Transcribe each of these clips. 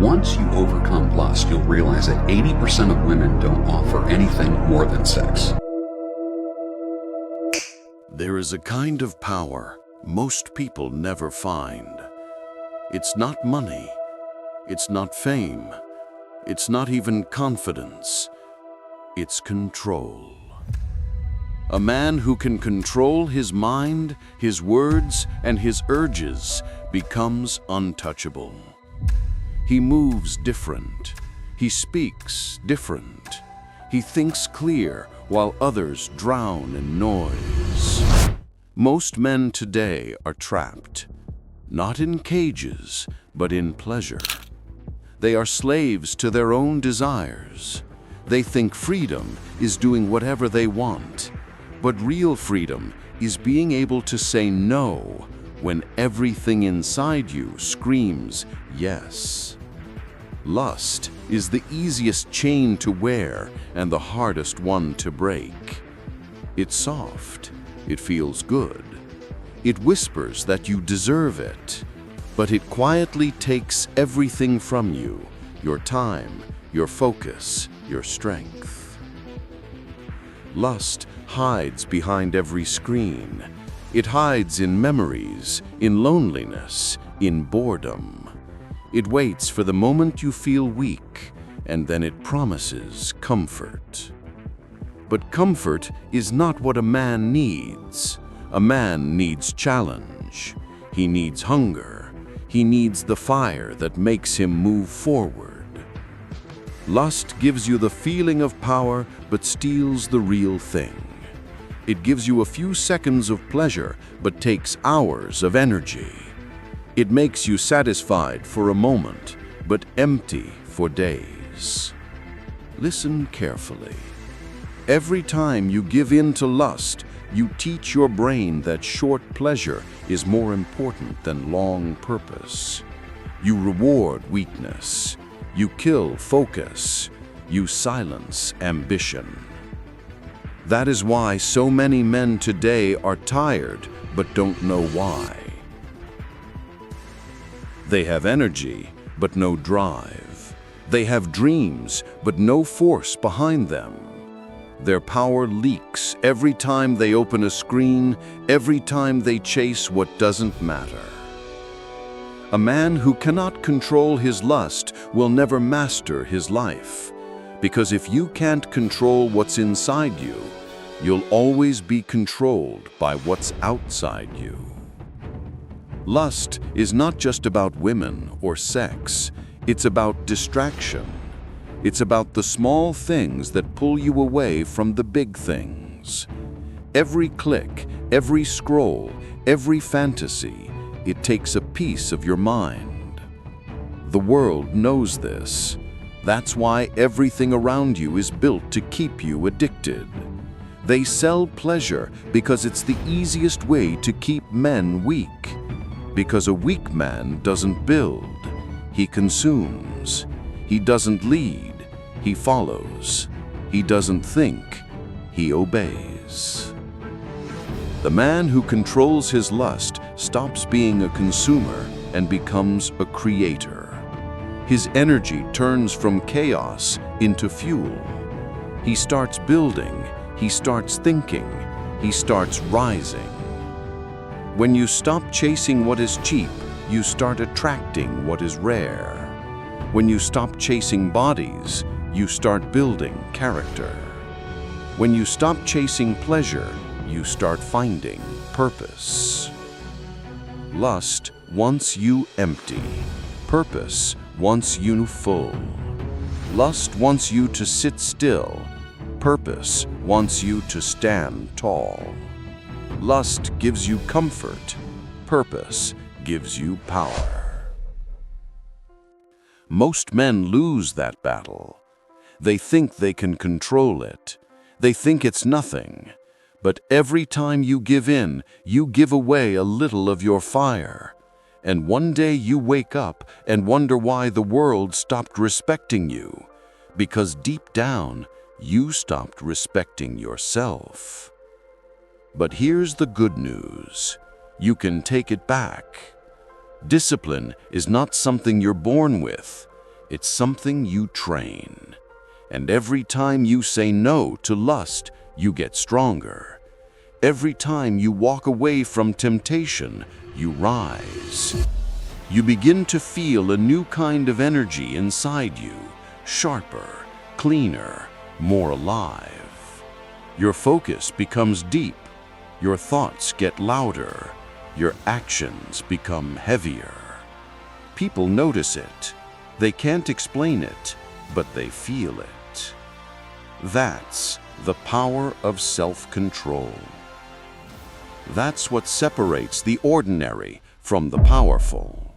Once you overcome lust, you'll realize that 80% of women don't offer anything more than sex. There is a kind of power most people never find. It's not money. It's not fame. It's not even confidence. It's control. A man who can control his mind, his words, and his urges becomes untouchable. He moves different. He speaks different. He thinks clear while others drown in noise. Most men today are trapped, not in cages, but in pleasure. They are slaves to their own desires. They think freedom is doing whatever they want, but real freedom is being able to say no when everything inside you screams yes. Lust is the easiest chain to wear and the hardest one to break. It's soft. It feels good. It whispers that you deserve it, but it quietly takes everything from you, your time, your focus, your strength. Lust hides behind every screen. It hides in memories, in loneliness, in boredom. It waits for the moment you feel weak, and then it promises comfort. But comfort is not what a man needs. A man needs challenge. He needs hunger. He needs the fire that makes him move forward. Lust gives you the feeling of power, but steals the real thing. It gives you a few seconds of pleasure, but takes hours of energy. It makes you satisfied for a moment, but empty for days. Listen carefully. Every time you give in to lust, you teach your brain that short pleasure is more important than long purpose. You reward weakness. You kill focus. You silence ambition. That is why so many men today are tired but don't know why. They have energy, but no drive. They have dreams, but no force behind them. Their power leaks every time they open a screen, every time they chase what doesn't matter. A man who cannot control his lust will never master his life, because if you can't control what's inside you, you'll always be controlled by what's outside you. Lust is not just about women or sex. It's about distraction. It's about the small things that pull you away from the big things. Every click, every scroll, every fantasy, it takes a piece of your mind. The world knows this. That's why everything around you is built to keep you addicted. They sell pleasure because it's the easiest way to keep men weak. Because a weak man doesn't build, he consumes. He doesn't lead, he follows. He doesn't think, he obeys. The man who controls his lust stops being a consumer and becomes a creator. His energy turns from chaos into fuel. He starts building, he starts thinking, he starts rising. When you stop chasing what is cheap, you start attracting what is rare. When you stop chasing bodies, you start building character. When you stop chasing pleasure, you start finding purpose. Lust wants you empty. Purpose wants you full. Lust wants you to sit still. Purpose wants you to stand tall. Lust gives you comfort. Purpose gives you power. Most men lose that battle. They think they can control it. They think it's nothing. But every time you give in, you give away a little of your fire. And one day you wake up and wonder why the world stopped respecting you. Because deep down, you stopped respecting yourself. But here's the good news. You can take it back. Discipline is not something you're born with. It's something you train. And every time you say no to lust, you get stronger. Every time you walk away from temptation, you rise. You begin to feel a new kind of energy inside you, sharper, cleaner, more alive. Your focus becomes deep. Your thoughts get louder. Your actions become heavier. People notice it. They can't explain it, but they feel it. That's the power of self-control. That's what separates the ordinary from the powerful.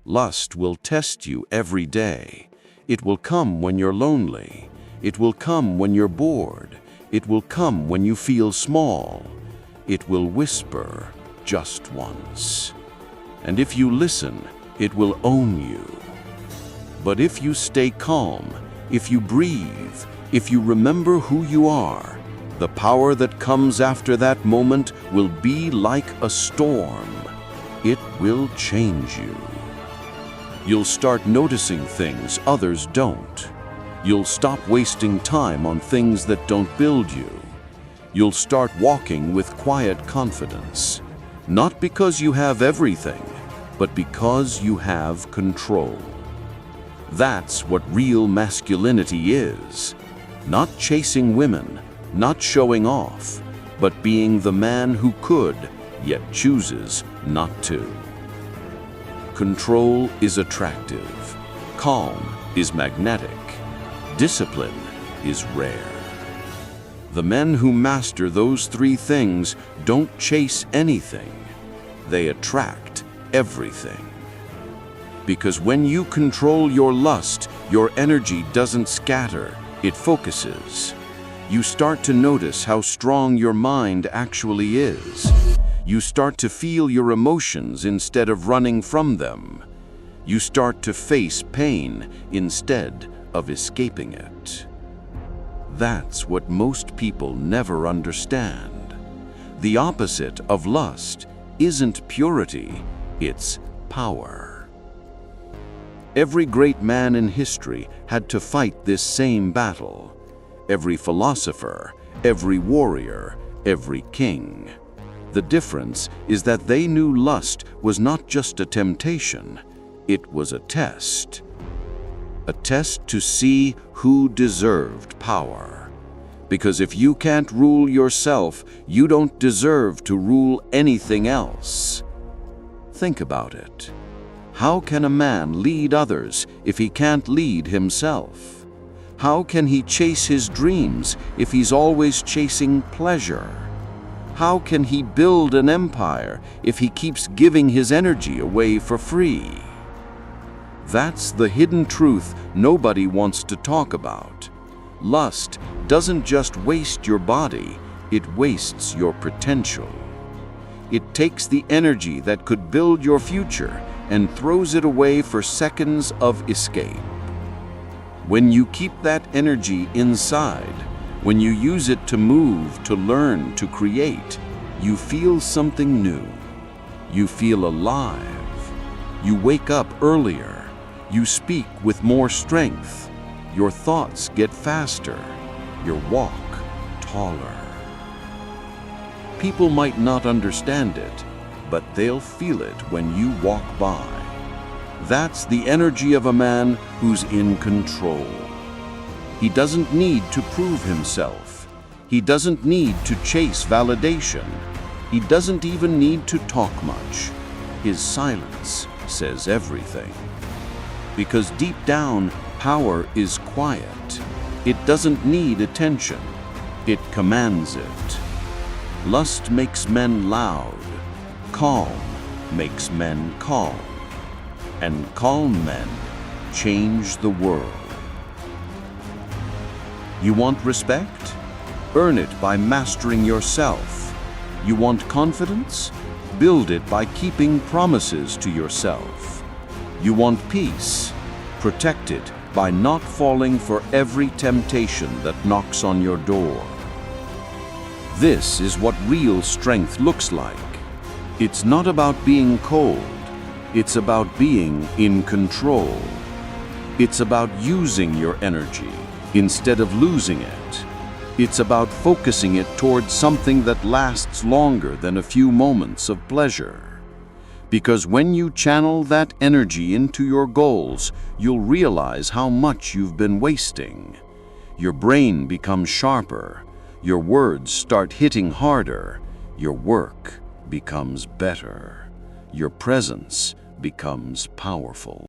Lust will test you every day. It will come when you're lonely. It will come when you're bored. It will come when you feel small. It will whisper just once. And if you listen, it will own you. But if you stay calm, if you breathe, if you remember who you are, the power that comes after that moment will be like a storm. It will change you. You'll start noticing things others don't. You'll stop wasting time on things that don't build you. You'll start walking with quiet confidence, not because you have everything, but because you have control. That's what real masculinity is. Not chasing women, not showing off, but being the man who could, yet chooses not to. Control is attractive. Calm is magnetic. Discipline is rare. The men who master those three things don't chase anything. They attract everything. Because when you control your lust, your energy doesn't scatter, it focuses. You start to notice how strong your mind actually is. You start to feel your emotions instead of running from them. You start to face pain instead of escaping it. That's what most people never understand. The opposite of lust isn't purity, it's power. Every great man in history had to fight this same battle. Every philosopher, every warrior, every king. The difference is that they knew lust was not just a temptation, it was a test. A test to see who deserved power. Because if you can't rule yourself, you don't deserve to rule anything else. Think about it. How can a man lead others if he can't lead himself? How can he chase his dreams if he's always chasing pleasure? How can he build an empire if he keeps giving his energy away for free? That's the hidden truth nobody wants to talk about. Lust doesn't just waste your body, it wastes your potential. It takes the energy that could build your future and throws it away for seconds of escape. When you keep that energy inside, when you use it to move, to learn, to create, you feel something new. You feel alive. You wake up earlier. You speak with more strength. Your thoughts get faster. Your walk taller. People might not understand it, but they'll feel it when you walk by. That's the energy of a man who's in control. He doesn't need to prove himself. He doesn't need to chase validation. He doesn't even need to talk much. His silence says everything. Because deep down, power is quiet. It doesn't need attention. It commands it. Lust makes men loud. Calm makes men calm. And calm men change the world. You want respect? Earn it by mastering yourself. You want confidence? Build it by keeping promises to yourself. You want peace? Protect it by not falling for every temptation that knocks on your door. This is what real strength looks like. It's not about being cold. It's about being in control. It's about using your energy instead of losing it. It's about focusing it towards something that lasts longer than a few moments of pleasure. Because when you channel that energy into your goals, you'll realize how much you've been wasting. Your brain becomes sharper, your words start hitting harder, your work becomes better, your presence becomes powerful.